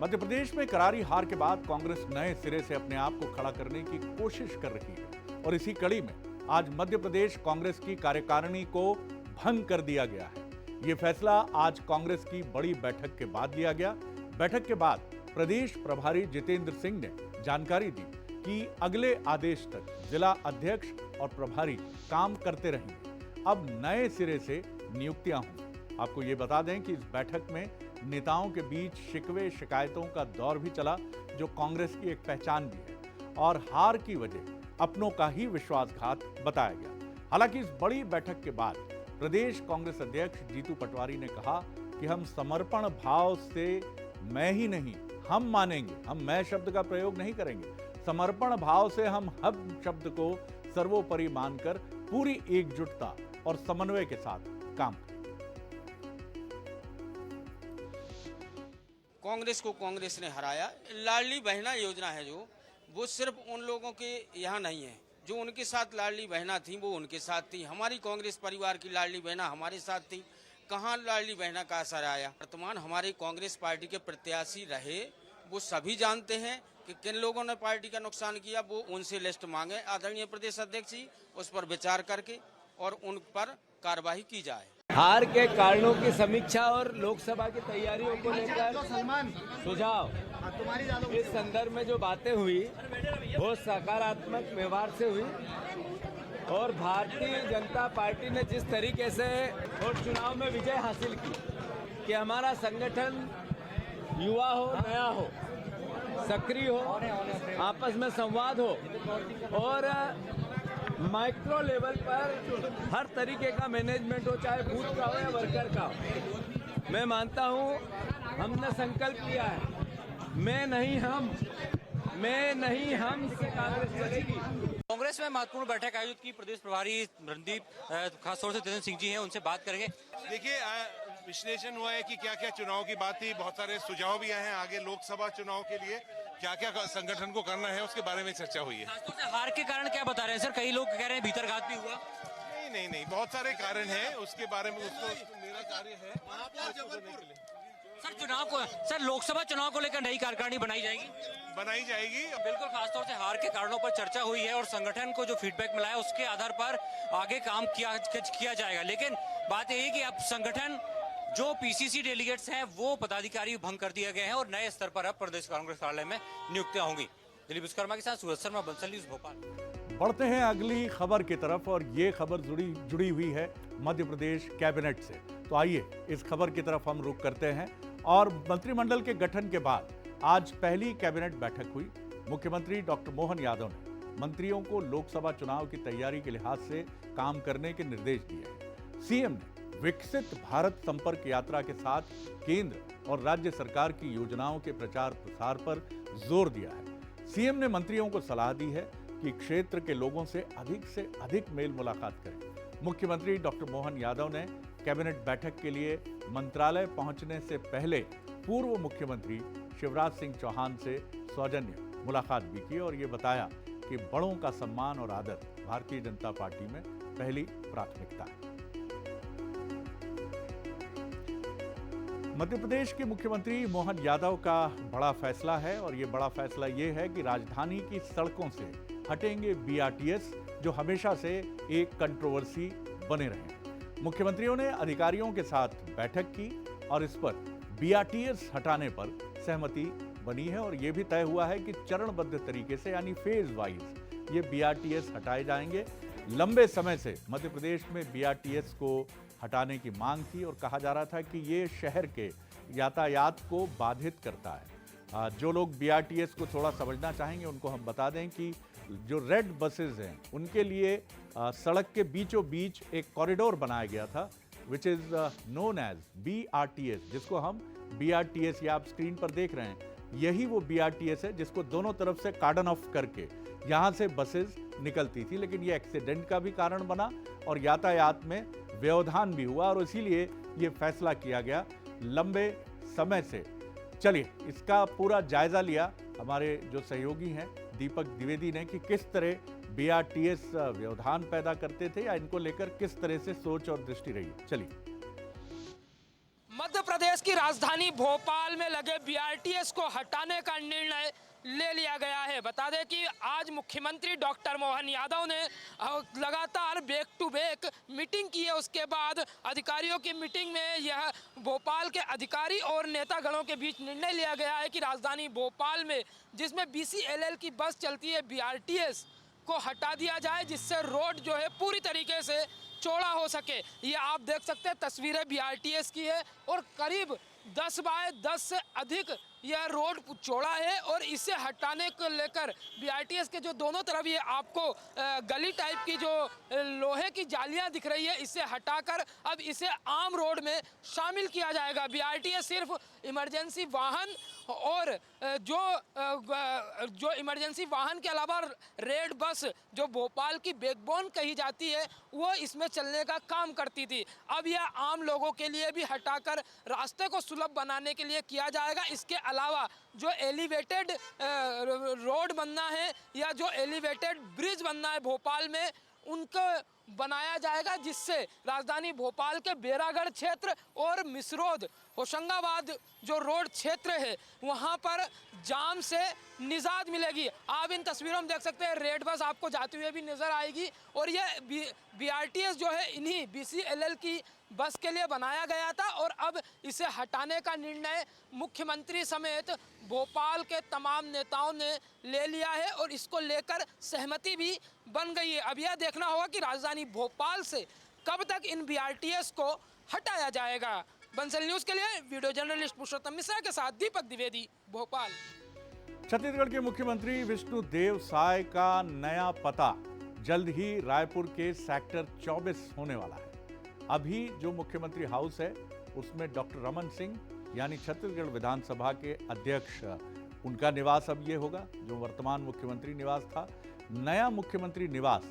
मध्य प्रदेश में करारी हार के बाद कांग्रेस नए सिरे से अपने आप को खड़ा करने की कोशिश कर रही है और इसी कड़ी में आज मध्य प्रदेश कांग्रेस की कार्यकारिणी को भंग कर दिया गया है। यह फैसला आज कांग्रेस की बड़ी बैठक के बाद लिया गया। बैठक के बाद प्रदेश प्रभारी जितेंद्र सिंह ने जानकारी दी कि अगले आदेश तक जिला अध्यक्ष और प्रभारी काम करते रहेंगे। अब नए सिरे से नियुक्तियां होंगी। आपको ये बता दें कि इस बैठक में नेताओं के बीच शिकवे शिकायतों का दौर भी चला, जो कांग्रेस की एक पहचान भी है, और हार की वजह अपनों का ही विश्वासघात बताया गया। हालांकि इस बड़ी बैठक के बाद प्रदेश कांग्रेस अध्यक्ष जीतू पटवारी ने कहा कि हम समर्पण भाव से मैं ही नहीं, हम मानेंगे, हम मैं शब्द का प्रयोग नहीं करेंगे, समर्पण भाव से हम शब्द को सर्वोपरि मानकर पूरी एकजुटता और समन्वय के साथ काम करेंगे। कांग्रेस को कांग्रेस ने हराया। लाडली बहना योजना है जो, वो सिर्फ उन लोगों के यहाँ नहीं है जो उनके साथ लाडली बहना थी, वो उनके साथ थी। हमारी कांग्रेस परिवार की लाडली बहना हमारे साथ थी। कहाँ लाडली बहना का असर आया? वर्तमान हमारी कांग्रेस पार्टी के प्रत्याशी रहे, वो सभी जानते हैं कि किन लोगों ने पार्टी का नुकसान किया। वो उनसे लिस्ट मांगे आदरणीय प्रदेश अध्यक्ष जी, उस पर विचार करके और उन पर कार्रवाई की जाए। हार के कारणों की समीक्षा और लोकसभा की तैयारियों को लेकर सुझाव, इस संदर्भ में जो बातें हुई वो सकारात्मक व्यवहार से हुई और भारतीय जनता पार्टी ने जिस तरीके से और चुनाव में विजय हासिल की कि हमारा संगठन युवा हो, नया हो, सक्रिय हो, आपस में संवाद हो और माइक्रो लेवल पर हर तरीके का मैनेजमेंट हो, चाहे बूथ का हो या वर्कर का हो। मैं मानता हूं हमने संकल्प लिया है, मैं नहीं हम से कांग्रेस चलेगी। कांग्रेस में महत्वपूर्ण बैठक आयोजित की प्रदेश प्रभारी रणदीप, खासतौर से जितेंद्र सिंह जी हैं, उनसे बात करेंगे। देखिए, विश्लेषण हुआ है कि क्या क्या चुनाव की बात थी, बहुत सारे सुझाव भी आए हैं आगे लोकसभा चुनाव के लिए क्या क्या संगठन को करना है, उसके बारे में चर्चा हुई है। खासतौर से हार के कारण क्या बता रहे हैं सर? कई लोग कह रहे हैं भीतरघात भी हुआ। नहीं, बहुत सारे कारण हैं, उसके बारे में उसको मेरा कार्य है। सर चुनाव को, सर लोकसभा चुनाव को लेकर नई कार्यकारिणी बनाई जाएगी। बिल्कुल, खासतौर से हार के कारणों पर चर्चा हुई है और संगठन को जो फीडबैक मिला है उसके आधार पर आगे काम किया जाएगा। लेकिन बात यही है कि अब संगठन जो पीसीसी डेलीगेट्स हैं वो पदाधिकारी भंग कर दिए गए हैं और नए स्तर पर अब प्रदेश कांग्रेस कार्यालय में नियुक्तियां होंगी। दिलीप विश्वकर्मा के साथ सूरज शर्मा, बंसल न्यूज, भोपाल। बढ़ते हैं अगली खबर की तरफ और ये खबर जुड़ी हुई है मध्य प्रदेश कैबिनेट से। तो आइए इस खबर की तरफ हम रुख करते हैं। और मंत्रिमंडल के गठन के बाद आज पहली कैबिनेट बैठक हुई। मुख्यमंत्री डॉक्टर मोहन यादव ने मंत्रियों को लोकसभा चुनाव की तैयारी के लिहाज से काम करने के निर्देश दिए हैं। सीएम ने विकसित भारत संपर्क यात्रा के साथ केंद्र और राज्य सरकार की योजनाओं के प्रचार प्रसार पर जोर दिया है। सीएम ने मंत्रियों को सलाह दी है कि क्षेत्र के लोगों से अधिक मेल मुलाकात करें। मुख्यमंत्री डॉक्टर मोहन यादव ने कैबिनेट बैठक के लिए मंत्रालय पहुंचने से पहले पूर्व मुख्यमंत्री शिवराज सिंह चौहान से सौजन्य मुलाकात भी की और ये बताया कि बड़ों का सम्मान और आदर भारतीय जनता पार्टी में पहली प्राथमिकता है। मध्य प्रदेश के मुख्यमंत्री मोहन यादव का बड़ा फैसला है और ये बड़ा फैसला ये है कि राजधानी की सड़कों से हटेंगे बीआरटीएस, जो हमेशा से एक कंट्रोवर्सी बने रहे। मुख्यमंत्रियों ने अधिकारियों के साथ बैठक की और इस पर बीआरटीएस हटाने पर सहमति बनी है और यह भी तय हुआ है कि चरणबद्ध तरीके से यानी फेज वाइज ये बीआरटीएस हटाए जाएंगे। लंबे समय से मध्य प्रदेश में बीआरटीएस को हटाने की मांग थी और कहा जा रहा था कि ये शहर के यातायात को बाधित करता है। जो लोग बीआरटीएस को थोड़ा समझना चाहेंगे उनको हम बता दें कि जो रेड बसेस हैं उनके लिए सड़क के बीचों बीच एक कॉरिडोर बनाया गया था, which is known as BRTS, जिसको हम बीआरटीएस या आप स्क्रीन पर देख रहे हैं, यही वो बीआरटीएस है जिसको दोनों तरफ से कार्डन ऑफ करके यहाँ से बसेस निकलती थी। लेकिन ये एक्सीडेंट का भी कारण बना और यातायात में व्यवधान भी हुआ और इसीलिए ये फैसला किया गया लंबे समय से। चलिए इसका पूरा जायजा लिया हमारे जो सहयोगी हैं दीपक द्विवेदी ने कि किस तरह बीआरटीएस व्यवधान पैदा करते थे या इनको लेकर किस तरह से सोच और दृष्टि रही। चलिए। मध्य प्रदेश की राजधानी भोपाल में लगे बीआरटीएस को हटाने का निर्णय ले लिया गया है। बता दें कि आज मुख्यमंत्री डॉक्टर मोहन यादव ने लगातार बैक टू बैक मीटिंग की है। उसके बाद अधिकारियों की मीटिंग में यह भोपाल के अधिकारी और नेतागणों के बीच निर्णय लिया गया है कि राजधानी भोपाल में जिसमें बीसीएलएल की बस चलती है, बीआरटीएस को हटा दिया जाए, जिससे रोड जो है पूरी तरीके से चौड़ा हो सके। ये आप देख सकते हैं, तस्वीरें बीआरटीएस की है और करीब 10 बाय 10 से अधिक यह रोड चौड़ा है और इसे हटाने को लेकर बीआरटीएस के जो दोनों तरफ ये आपको गली टाइप की जो लोहे की जालियां दिख रही है, इसे हटाकर अब इसे आम रोड में शामिल किया जाएगा। बीआरटीएस सिर्फ इमरजेंसी वाहन और जो इमरजेंसी वाहन के अलावा रेड बस जो भोपाल की बैकबोन कही जाती है वो इसमें चलने का काम करती थी। अब यह आम लोगों के लिए भी हटाकर रास्ते को सुलभ बनाने के लिए किया जाएगा। इसके अलावा जो एलिवेटेड रोड बनना है या जो एलिवेटेड ब्रिज बनना है भोपाल में, उनको बनाया जाएगा, जिससे राजधानी भोपाल के बेरागढ़ क्षेत्र और मिसरोद होशंगाबाद जो रोड क्षेत्र है वहां पर जाम से निजात मिलेगी। आप इन तस्वीरों में देख सकते हैं, रेड बस आपको जाते हुए भी नजर आएगी और ये बीआरटीएस जो है इन्हीं बीसीएलएल की बस के लिए बनाया गया था और अब इसे हटाने का निर्णय मुख्यमंत्री समेत भोपाल के तमाम नेताओं ने ले लिया है और इसको लेकर सहमति भी बन गई है। अब यह देखना होगा कि राजधानी भोपाल से कब तक इन बीआरटीएस को हटाया जाएगा। बंसल न्यूज के लिए वीडियो जर्नलिस्ट पुरुषोत्तम मिश्रा के साथ दीपक द्विवेदी, भोपाल। छत्तीसगढ़ के मुख्यमंत्री विष्णुदेव साय का नया पता जल्द ही रायपुर के सेक्टर 24 होने वाला है। अभी जो मुख्यमंत्री हाउस है उसमें डॉक्टर रमन सिंह यानी छत्तीसगढ़ विधानसभा के अध्यक्ष, उनका निवास अब ये होगा जो वर्तमान मुख्यमंत्री निवास था। नया मुख्यमंत्री निवास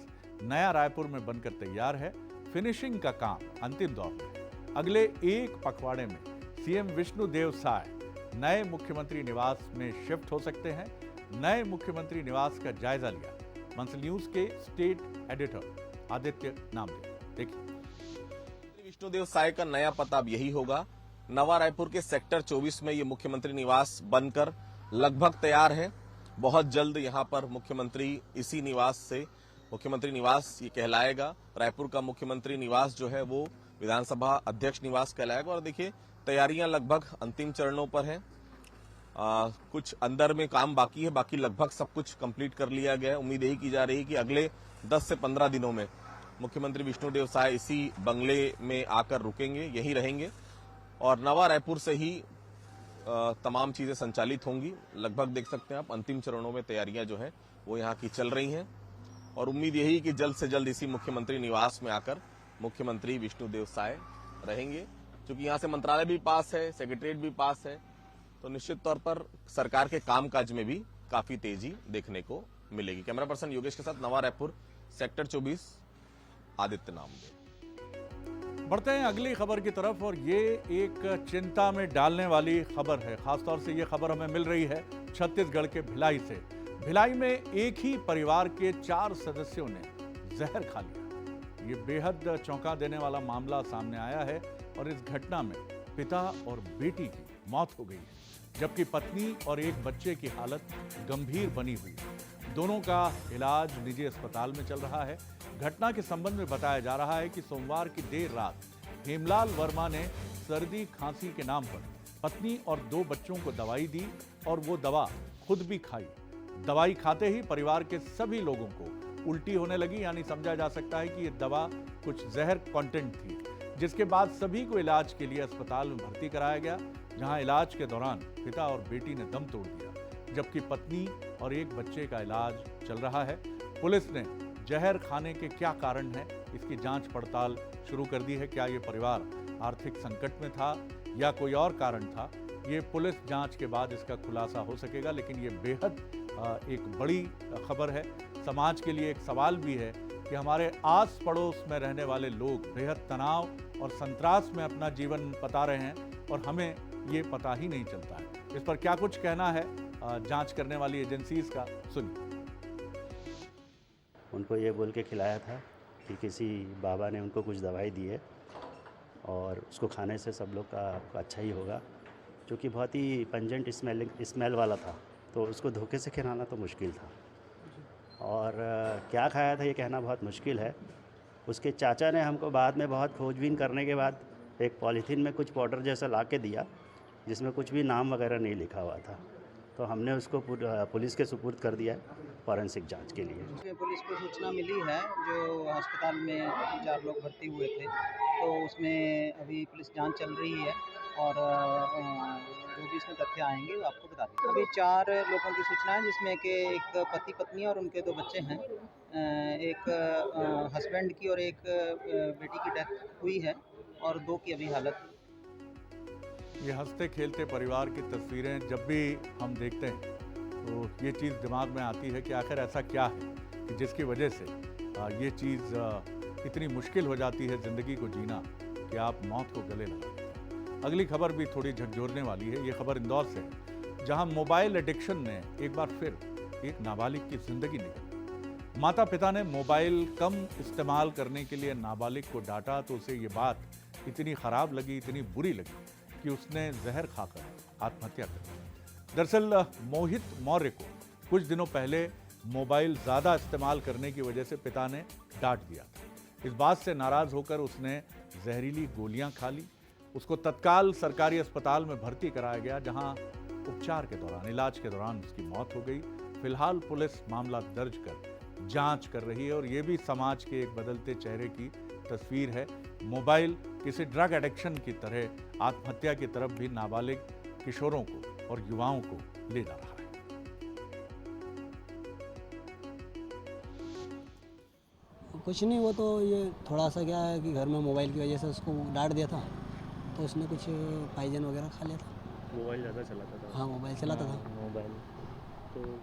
नया रायपुर में बनकर तैयार है। फिनिशिंग का काम अंतिम दौर में है। अगले एक पखवाड़े में सीएम विष्णुदेव साय नए मुख्यमंत्री निवास में शिफ्ट हो सकते हैं। नए मुख्यमंत्री निवास का जायजा लिया बंसल न्यूज के स्टेट एडिटर आदित्य नामदेव। देखिए, विष्णुदेव साय का नया पता अब यही होगा। नवा रायपुर के सेक्टर 24 में ये मुख्यमंत्री निवास बनकर लगभग तैयार है। बहुत जल्द यहां पर मुख्यमंत्री इसी निवास से मुख्यमंत्री निवास ये कहलाएगा। रायपुर का मुख्यमंत्री निवास जो है वो विधानसभा अध्यक्ष निवास कहलाएगा। और देखिए, तैयारियां लगभग अंतिम चरणों पर है। कुछ अंदर में काम बाकी है, बाकी लगभग सब कुछ कंप्लीट कर लिया गया है। उम्मीद यही की जा रही है कि अगले 10 से 15 दिनों में मुख्यमंत्री विष्णुदेव साय इसी बंगले में आकर रुकेंगे, यहीं रहेंगे और नवा रायपुर से ही तमाम चीजें संचालित होंगी। लगभग देख सकते हैं आप, अंतिम चरणों में तैयारियां जो है वो यहाँ की चल रही हैं और उम्मीद यही कि जल्द से जल्द इसी मुख्यमंत्री निवास में आकर मुख्यमंत्री विष्णुदेव साय रहेंगे। क्योंकि यहाँ से मंत्रालय भी पास है, सेक्रेटरीट भी पास है, तो निश्चित तौर पर सरकार के कामकाज में भी काफी तेजी देखने को मिलेगी। कैमरा पर्सन योगेश के साथ नवा रायपुर सेक्टर 24 आदित्य नामदेव। बढ़ते हैं अगली खबर की तरफ और ये एक चिंता में डालने वाली खबर है। खासतौर से ये खबर हमें मिल रही है छत्तीसगढ़ के भिलाई से। भिलाई में एक ही परिवार के 4 सदस्यों ने जहर खा लिया। ये बेहद चौंका देने वाला मामला सामने आया है और इस घटना में पिता और बेटी की मौत हो गई है, जबकि पत्नी और एक बच्चे की हालत गंभीर बनी हुई है। दोनों का इलाज निजी अस्पताल में चल रहा है। घटना के संबंध में बताया जा रहा है कि सोमवार की देर रात हेमलाल वर्मा ने सर्दी खांसी के नाम पर पत्नी और 2 बच्चों को दवाई दी और वो दवा खुद भी खाई। दवाई खाते ही परिवार के सभी लोगों को उल्टी होने लगी, यानी समझा जा सकता है कि ये दवा कुछ जहर कंटेंट थी, जिसके बाद सभी को इलाज के लिए अस्पताल में भर्ती कराया गया, जहां इलाज के दौरान पिता और बेटी ने दम तोड़ दिया, जबकि पत्नी और एक बच्चे का इलाज चल रहा है। पुलिस ने जहर खाने के क्या कारण है इसकी जांच पड़ताल शुरू कर दी है। क्या ये परिवार आर्थिक संकट में था या कोई और कारण था, ये पुलिस जांच के बाद इसका खुलासा हो सकेगा। लेकिन ये बेहद एक बड़ी खबर है। समाज के लिए एक सवाल भी है कि हमारे आस पड़ोस में रहने वाले लोग बेहद तनाव और संत्रास में अपना जीवन बता रहे हैं और हमें ये पता ही नहीं चलता है। इस पर क्या कुछ कहना है जांच करने वाली एजेंसीज का, सुनिए। उनको ये बोल के खिलाया था कि किसी बाबा ने उनको कुछ दवाई दी है और उसको खाने से सब लोग का आपको अच्छा ही होगा, क्योंकि बहुत ही पंजेंट स्मेल वाला था, तो उसको धोखे से खिलाना तो मुश्किल था। और क्या खाया था ये कहना बहुत मुश्किल है। उसके चाचा ने हमको बाद में बहुत खोजबीन करने के बाद एक पॉलीथीन में कुछ पाउडर जैसा ला के दिया, जिसमें कुछ भी नाम वगैरह नहीं लिखा हुआ था, तो हमने उसको पुलिस के सुपुर्द कर दिया है फॉरेंसिक जांच के लिए। पुलिस को सूचना मिली है जो अस्पताल में 4 लोग भर्ती हुए थे, तो उसमें अभी पुलिस जांच चल रही है और जो भी इसमें तथ्य आएंगे वो आपको बता देंगे। अभी 4 लोगों की सूचना है, जिसमें कि एक पति पत्नी और उनके 2 बच्चे हैं। एक हस्बैंड की और एक बेटी की डेथ हुई है और 2 की अभी हालत। ये हंसते खेलते परिवार की तस्वीरें जब भी हम देखते हैं तो ये चीज़ दिमाग में आती है कि आखिर ऐसा क्या है कि जिसकी वजह से ये चीज़ इतनी मुश्किल हो जाती है ज़िंदगी को जीना कि आप मौत को गले लगा लेते हैं। अगली खबर भी थोड़ी झकझोरने वाली है। ये खबर इंदौर से है, जहां मोबाइल एडिक्शन ने एक बार फिर एक नाबालिग की ज़िंदगी निकाली। माता पिता ने मोबाइल कम इस्तेमाल करने के लिए नाबालिग को डांटा तो उसे ये बात इतनी ख़राब लगी, इतनी बुरी लगी कि उसने जहर खाकर आत्महत्या कर ली। दरअसल मोहित मौर्य को कुछ दिनों पहले मोबाइल ज़्यादा इस्तेमाल करने की वजह से पिता ने डांट दिया था। इस बात से नाराज़ होकर उसने जहरीली गोलियां खा ली। उसको तत्काल सरकारी अस्पताल में भर्ती कराया गया, जहां उपचार के दौरान, इलाज के दौरान उसकी मौत हो गई। फिलहाल पुलिस मामला दर्ज कर जांच कर रही है और ये भी समाज के एक बदलते चेहरे की तस्वीर है। मोबाइल किसी ड्रग एडिक्शन की तरह आत्महत्या की तरफ भी नाबालिग किशोरों को और युवाओं को ले जा रहा है। कुछ नहीं, वो तो ये थोड़ा सा क्या है कि घर में मोबाइल की वजह से उसको डांट दिया था, तो उसने कुछ पाइजन वगैरह खा लिया था। मोबाइल ज़्यादा चलाता था? हाँ, मोबाइल चलाता था। मोबाइल तो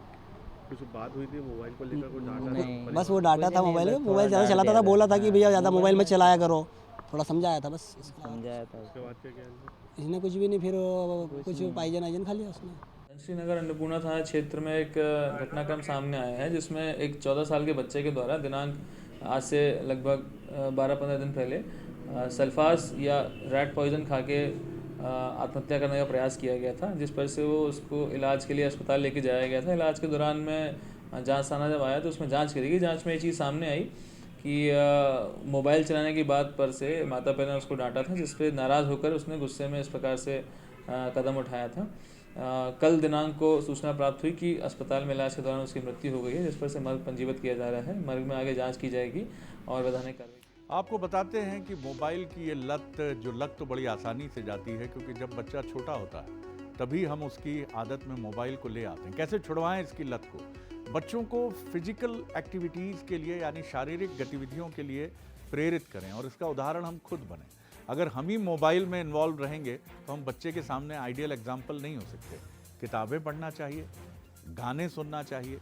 कुछ बात हुई थी मोबाइल को लेकर, कुछ डांटा था? बस वो डांटा था मोबाइल में, मोबाइल ज़्यादा चलाता था, बोला था कि भैया ज़्यादा मोबाइल में चलाया करो, थोड़ा समझाया था, बस समझाया था। उसके बाद क्या इसने कुछ भी नहीं, फिर कुछ पाइजन आइजन खा लिया उसने। श्रीनगर अन्नपूर्णा थाना क्षेत्र में एक घटनाक्रम सामने आया है, जिसमें एक 14 साल के बच्चे के द्वारा दिनांक आज से लगभग 12-15 दिन पहले सल्फास या रैट पॉइजन खा के आत्महत्या करने का प्रयास किया गया था, जिस पर से वो उसको इलाज के लिए अस्पताल लेके जाया गया था। इलाज के दौरान में जांच थाना जब आया तो उसमें जांच करी गई। जांच में ये चीज़ सामने आई कि मोबाइल चलाने की बात पर से माता पिता ने उसको डांटा था, जिस पर नाराज़ होकर उसने गुस्से में इस प्रकार से कदम उठाया था। कल दिनांक को सूचना प्राप्त हुई कि अस्पताल में इलाज के दौरान उसकी मृत्यु हो गई है, जिस पर से मर्ग पंजीबत किया जा रहा है। मर्ग में आगे जांच की जाएगी और वैधानिक कार्रवाई। आपको बताते हैं कि मोबाइल की ये लत तो बड़ी आसानी से जाती है, क्योंकि जब बच्चा छोटा होता है तभी हम उसकी आदत में मोबाइल को ले आते हैं। कैसे छुड़वाएं इसकी लत को? बच्चों को फिजिकल एक्टिविटीज़ के लिए, यानी शारीरिक गतिविधियों के लिए प्रेरित करें और इसका उदाहरण हम खुद बने। अगर हम ही मोबाइल में इन्वॉल्व रहेंगे तो हम बच्चे के सामने आइडियल एग्जाम्पल नहीं हो सकते। किताबें पढ़ना चाहिए, गाने सुनना चाहिए,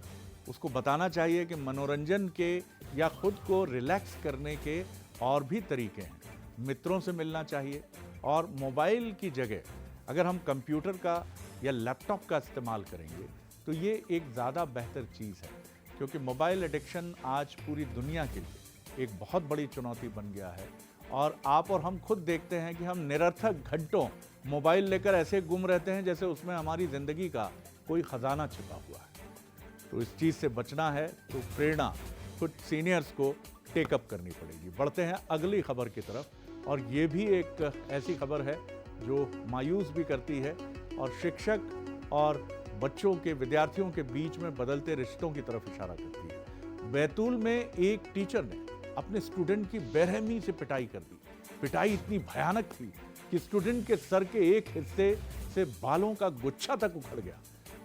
उसको बताना चाहिए कि मनोरंजन के या खुद को रिलैक्स करने के और भी तरीके हैं। मित्रों से मिलना चाहिए और मोबाइल की जगह अगर हम कंप्यूटर का या लैपटॉप का इस्तेमाल करेंगे तो ये एक ज़्यादा बेहतर चीज़ है, क्योंकि मोबाइल एडिक्शन आज पूरी दुनिया के लिए एक बहुत बड़ी चुनौती बन गया है। और आप और हम खुद देखते हैं कि हम निरर्थक घंटों मोबाइल लेकर ऐसे गुम रहते हैं जैसे उसमें हमारी ज़िंदगी का कोई ख़जाना छिपा हुआ है। तो इस चीज़ से बचना है तो प्रेरणा खुद सीनियर्स को टेकअप करनी पड़ेगी। बढ़ते हैं अगली खबर की तरफ, और ये भी एक ऐसी खबर है जो मायूस भी करती है और शिक्षक और बच्चों के, विद्यार्थियों के बीच में बदलते रिश्तों की तरफ इशारा करती है। बैतूल में एक टीचर ने अपने स्टूडेंट की बेरहमी से पिटाई कर दी। पिटाई इतनी भयानक थी कि स्टूडेंट के सर के एक हिस्से से बालों का गुच्छा तक उखड़ गया।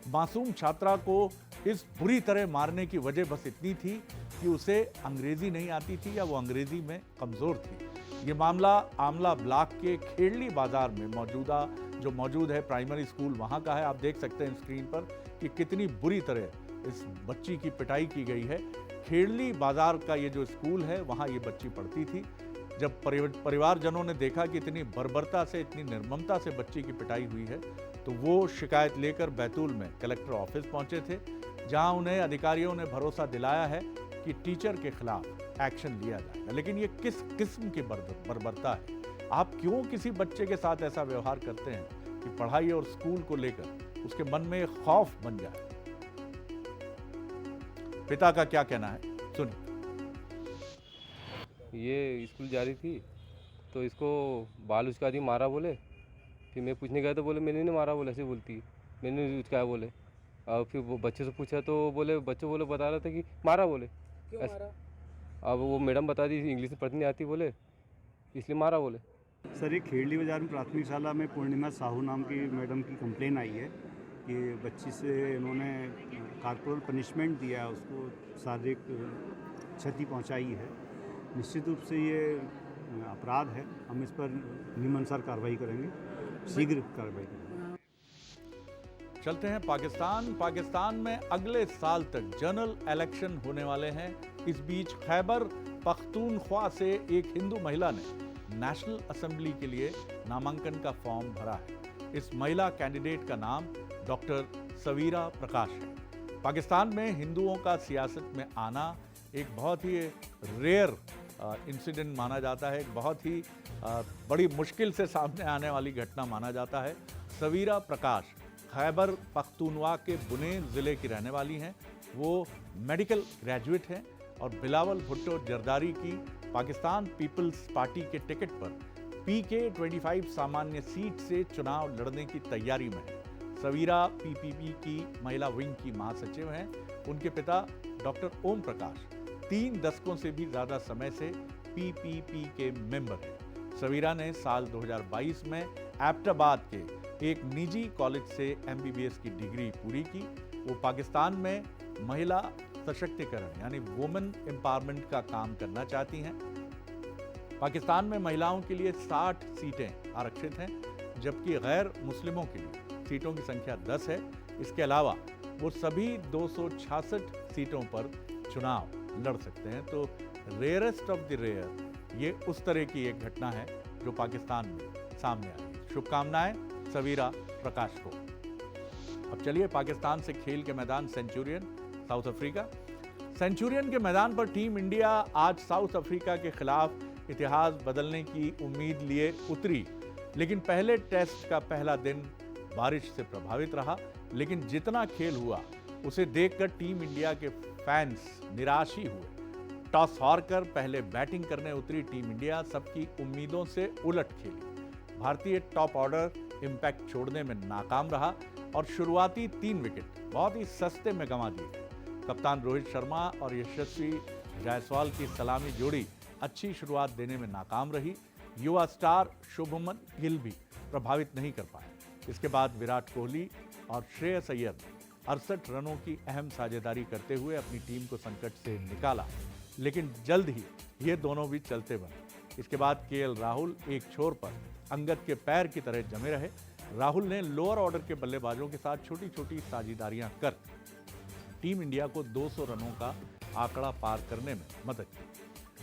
मासूम छात्रा को इस बुरी तरह मारने की वजह बस इतनी थी कि उसे अंग्रेजी नहीं आती थी या वो अंग्रेजी में कमज़ोर थी। ये मामला आमला ब्लॉक के खेड़ली बाजार में मौजूद है प्राइमरी स्कूल, वहाँ का है। आप देख सकते हैं स्क्रीन पर कि कितनी बुरी तरह इस बच्ची की पिटाई की गई है। खेड़ली बाजार का ये जो स्कूल है, वहाँ ये बच्ची पढ़ती थी। जब परिवारजनों ने देखा कि इतनी बर्बरता से, इतनी निर्ममता से बच्ची की पिटाई हुई है, तो वो शिकायत लेकर बैतूल में कलेक्टर ऑफिस पहुंचे थे, जहां उन्हें अधिकारियों ने भरोसा दिलाया है कि टीचर के खिलाफ एक्शन लिया जाएगा। लेकिन ये किस किस्म की बर्बरता है? आप क्यों किसी बच्चे के साथ ऐसा व्यवहार करते हैं कि पढ़ाई और स्कूल को लेकर उसके मन में खौफ बन जाए? पिता का क्या कहना है, सुनिए। ये स्कूल जा रही थी तो इसको बाल उचका मारा बोले। फिर मैं पूछने गया तो बोले मैंने नहीं मारा, बोले ऐसे बोलती है, मैंने नहीं उचकाया बोले। और फिर वो बच्चे से पूछा तो बच्चे बता रहे थे कि मारा बोले। क्यों मारा? अब वो मैडम बता दी इंग्लिश में पढ़नी नहीं आती बोले, इसलिए मारा बोले। सर, ये खेड़ली बाज़ार में प्राथमिक शाला में पूर्णिमा साहू नाम की मैडम की कंप्लेन आई है कि बच्ची से इन्होंने कॉर्पोरल पनिशमेंट दिया है, उसको शारीरिक क्षति पहुंचाई है। निश्चित रूप से ये अपराध है, हम इस पर नियमानुसार कार्रवाई करेंगे, शीघ्र कार्रवाई करेंगे। चलते हैं पाकिस्तान में अगले साल तक जनरल इलेक्शन होने वाले हैं। इस बीच खैबर पख्तूनख्वा से एक हिंदू महिला ने नेशनल असेंबली के लिए नामांकन का फॉर्म भरा है। इस महिला कैंडिडेट का नाम डॉक्टर सवीरा प्रकाश है। पाकिस्तान में हिंदुओं का सियासत में आना एक बहुत ही रेयर इंसिडेंट माना जाता है, एक बहुत ही बड़ी मुश्किल से सामने आने वाली घटना माना जाता है। सवीरा प्रकाश खैबर पख्तूनख्वा के बुनेर ज़िले की रहने वाली हैं। वो मेडिकल ग्रेजुएट हैं और बिलावल भुट्टो जरदारी की पाकिस्तान पीपल्स पार्टी के टिकट पर PK-25 सामान्य सीट से चुनाव लड़ने की तैयारी में है। सवीरा PPP की महिला विंग की महासचिव हैं। उनके पिता डॉक्टर ओम प्रकाश 3 दशकों से भी ज़्यादा समय से PPP के मेंबर हैं। सवीरा ने साल 2022 में एबटाबाद के एक निजी कॉलेज से MBBS की डिग्री पूरी की। वो पाकिस्तान में महिला सशक्तिकरण यानी वुमेन एम्पावरमेंट का काम करना चाहती हैं। पाकिस्तान में महिलाओं के लिए 60 सीटें आरक्षित हैं, जबकि गैर मुस्लिमों के लिए सीटों की संख्या 10 है। इसके अलावा वो सभी 266 सीटों पर चुनाव लड़ सकते हैं। तो रेयरेस्ट ऑफ द रेयर ये उस तरह की एक घटना है जो पाकिस्तान में सामने आई है। शुभकामनाएं सवीरा प्रकाश को। अब चलिए पाकिस्तान से खेल के मैदान सेंचुरियन साउथ अफ्रीका। सेंचुरियन के मैदान पर टीम इंडिया आज साउथ अफ्रीका के खिलाफ इतिहास बदलने की उम्मीद लिए उतरी, लेकिन पहले टेस्ट का पहला दिन बारिश से प्रभावित रहा। लेकिन जितना खेल हुआ उसे देखकर टीम इंडिया के फैंस निराश ही हुए। टॉस हारकर पहले बैटिंग करने उतरी टीम इंडिया सबकी उम्मीदों से उलट खेली। भारतीय टॉप ऑर्डर इंपैक्ट छोड़ने में नाकाम रहा और शुरुआती 3 विकेट बहुत ही सस्ते में गंवा दिए। कप्तान रोहित शर्मा और यशस्वी जायसवाल की सलामी जोड़ी अच्छी शुरुआत देने में नाकाम रही। युवा स्टार शुभमन गिल भी प्रभावित नहीं कर पाए। इसके बाद विराट कोहली और श्रेयस अय्यर ने 68 रनों की अहम साझेदारी करते हुए अपनी टीम को संकट से निकाला, लेकिन जल्द ही ये दोनों भी चलते बने। इसके बाद KL राहुल एक छोर पर अंगद के पैर की तरह जमे रहे। राहुल ने लोअर ऑर्डर के बल्लेबाजों के साथ छोटी छोटी साझेदारियां कर टीम इंडिया को 200 रनों का आंकड़ा पार करने में मदद की।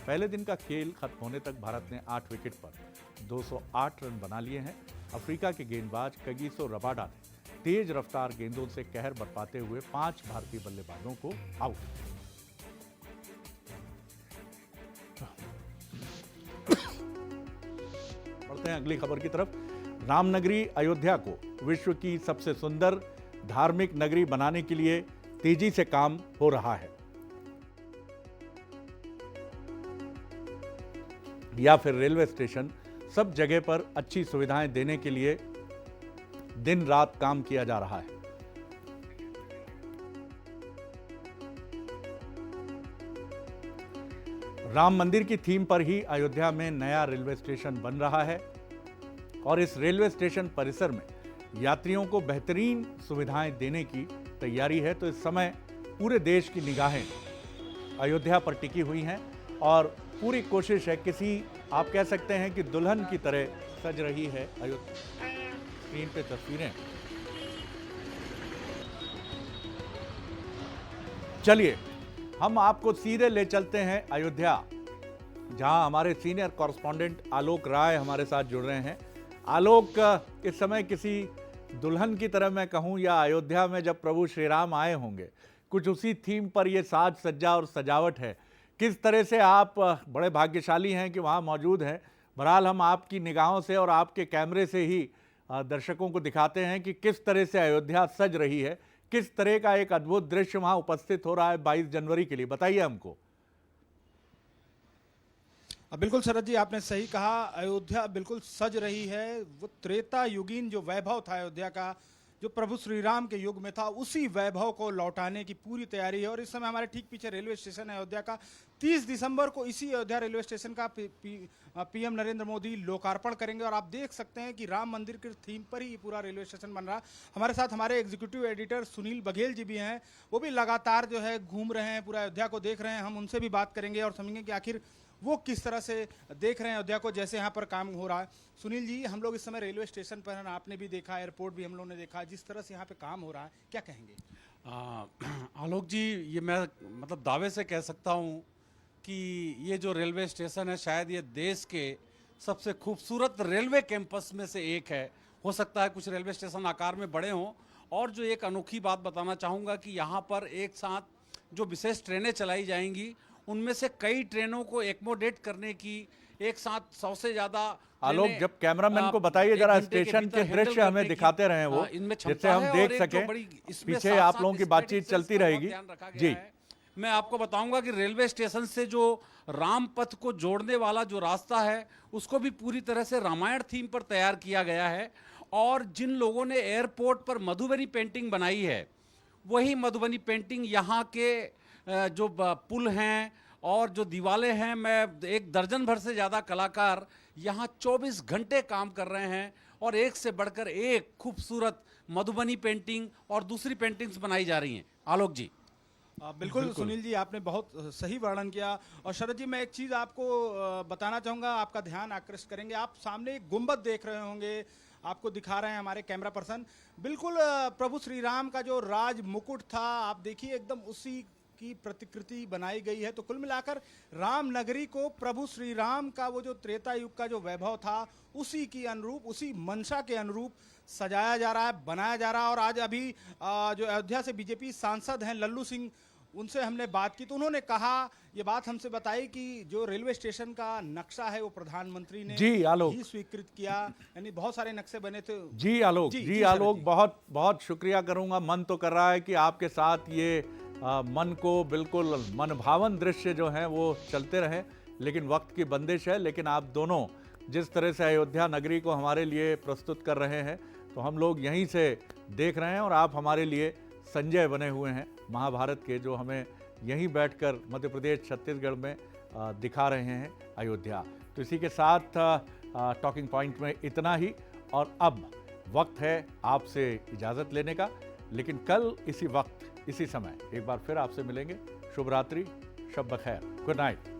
पहले दिन का खेल खत्म होने तक भारत ने 8 विकेट पर 208 रन बना लिए हैं। अफ्रीका के गेंदबाज कगिसो रबाडा ने तेज रफ्तार गेंदों से कहर बरपाते हुए 5 भारतीय बल्लेबाजों को आउट। बढ़ते हैं अगली खबर की तरफ। रामनगरी अयोध्या को विश्व की सबसे सुंदर धार्मिक नगरी बनाने के लिए तेजी से काम हो रहा है, या फिर रेलवे स्टेशन, सब जगह पर अच्छी सुविधाएं देने के लिए दिन रात काम किया जा रहा है। राम मंदिर की थीम पर ही अयोध्या में नया रेलवे स्टेशन बन रहा है और इस रेलवे स्टेशन परिसर में यात्रियों को बेहतरीन सुविधाएं देने की तैयारी है। तो इस समय पूरे देश की निगाहें अयोध्या पर टिकी हुई हैं और पूरी कोशिश है, किसी आप कह सकते हैं कि दुल्हन की तरह सज रही है अयोध्या। स्क्रीन पे तस्वीरें। चलिए हम आपको सीधे ले चलते हैं अयोध्या, जहां हमारे सीनियर कॉरेस्पॉन्डेंट आलोक राय हमारे साथ जुड़ रहे हैं। आलोक, इस समय किसी दुल्हन की तरह मैं कहूं, या अयोध्या में जब प्रभु श्री राम आए होंगे, कुछ उसी थीम पर ये साज सज्जा और सजावट है। किस तरह से आप, बड़े भाग्यशाली हैं कि वहां मौजूद हैं, बहरहाल हम आपकी निगाहों से और आपके कैमरे से ही दर्शकों को दिखाते हैं कि किस तरह से अयोध्या सज रही है, किस तरह का एक अद्भुत दृश्य वहां उपस्थित हो रहा है 22 जनवरी के लिए। बताइए हमको। बिल्कुल शरद जी, आपने सही कहा, अयोध्या बिल्कुल सज रही है। वो त्रेता युगीन जो वैभव था अयोध्या का, जो प्रभु श्री राम के युग में था, उसी वैभव को लौटाने की पूरी तैयारी है। और इस समय हमारे ठीक पीछे रेलवे स्टेशन है अयोध्या का। 30 दिसंबर को इसी अयोध्या रेलवे स्टेशन का पीएम नरेंद्र मोदी लोकार्पण करेंगे। और आप देख सकते हैं कि राम मंदिर के थीम पर ही पूरा रेलवे स्टेशन बन रहा। हमारे साथ हमारे एग्जीक्यूटिव एडिटर सुनील बघेल जी भी हैं, वो भी लगातार जो है घूम रहे हैं, पूरा अयोध्या को देख रहे हैं। हम उनसे भी बात करेंगे और समझेंगे कि आखिर वो किस तरह से देख रहे हैं अयोध्या को, जैसे यहाँ पर काम हो रहा है। सुनील जी, हम लोग इस समय रेलवे स्टेशन पर हैं, आपने भी देखा, एयरपोर्ट भी हम लोगों ने देखा, जिस तरह से यहाँ पे काम हो रहा है, क्या कहेंगे? आलोक जी, ये मैं मतलब दावे से कह सकता हूँ कि ये जो रेलवे स्टेशन है, शायद ये देश के सबसे खूबसूरत रेलवे कैंपस में से एक है। हो सकता है कुछ रेलवे स्टेशन आकार में बड़े हों। और जो एक अनोखी बात बताना चाहूँगा कि यहाँ पर एक साथ जो विशेष ट्रेनें चलाई जाएंगी, उनमें से कई ट्रेनों को एकोमोडेट करने की एक साथ 100 से ज़्यादा। आलोक, जब कैमरामैन को बताइए जरा स्टेशन के दृश्य हमें दिखाते रहे वो, जिससे हम देख सकें। पीछे आप लोगों की बातचीत चलती रहेगी जी। मैं आपको बताऊंगा कि रेलवे स्टेशन से जो राम पथ को जोड़ने वाला जो रास्ता है, उसको भी पूरी तरह से रामायण थीम पर तैयार किया गया है। और जिन लोगों ने एयरपोर्ट पर मधुबनी पेंटिंग बनाई है, वही मधुबनी पेंटिंग यहाँ के जो पुल हैं और जो दीवारें हैं, मैं 1 दर्जन भर से ज़्यादा कलाकार यहाँ 24 घंटे काम कर रहे हैं और एक से बढ़कर एक खूबसूरत मधुबनी पेंटिंग और दूसरी पेंटिंग्स बनाई जा रही हैं। आलोक जी। बिल्कुल सुनील जी, आपने बहुत सही वर्णन किया। और शरद जी, मैं एक चीज़ आपको बताना चाहूँगा, आपका ध्यान आकृष्ट करेंगे। आप सामने एक गुंबद देख रहे होंगे, आपको दिखा रहे हैं हमारे कैमरा पर्सन। बिल्कुल प्रभु श्री राम का जो राज मुकुट था, आप देखिए एकदम उसी की प्रतिकृति बनाई गई है। तो कुल मिलाकर राम नगरी को प्रभु श्री राम का वो जो त्रेता युग का जो वैभव था, उसी की अनुरूप, उसी मंशा के अनुरूप सजाया जा रहा है, बनाया जा रहा है। और आज अभी जो अयोध्या से बीजेपी सांसद हैं लल्लू सिंह, उनसे हमने बात की तो उन्होंने कहा, ये बात हमसे बताई कि जो रेलवे स्टेशन का नक्शा है वो प्रधानमंत्री ने जी आलोक ही स्वीकृत किया। यानी बहुत सारे नक्शे बने थे। जी आलोक, जी आलोक, बहुत बहुत शुक्रिया करूंगा। मन तो कर रहा है कि आपके साथ ये मन को बिल्कुल मनभावन दृश्य जो हैं वो चलते रहें, लेकिन वक्त की बंदिश है। लेकिन आप दोनों जिस तरह से अयोध्या नगरी को हमारे लिए प्रस्तुत कर रहे हैं, तो हम लोग यहीं से देख रहे हैं और आप हमारे लिए संजय बने हुए हैं महाभारत के, जो हमें यहीं बैठकर मध्य प्रदेश छत्तीसगढ़ में दिखा रहे हैं अयोध्या। तो इसी के साथ टॉकिंग पॉइंट में इतना ही। और अब वक्त है आपसे इजाज़त लेने का, लेकिन कल इसी वक्त इसी समय एक बार फिर आपसे मिलेंगे। शुभ रात्रि, शब बखैर, गुड नाइट।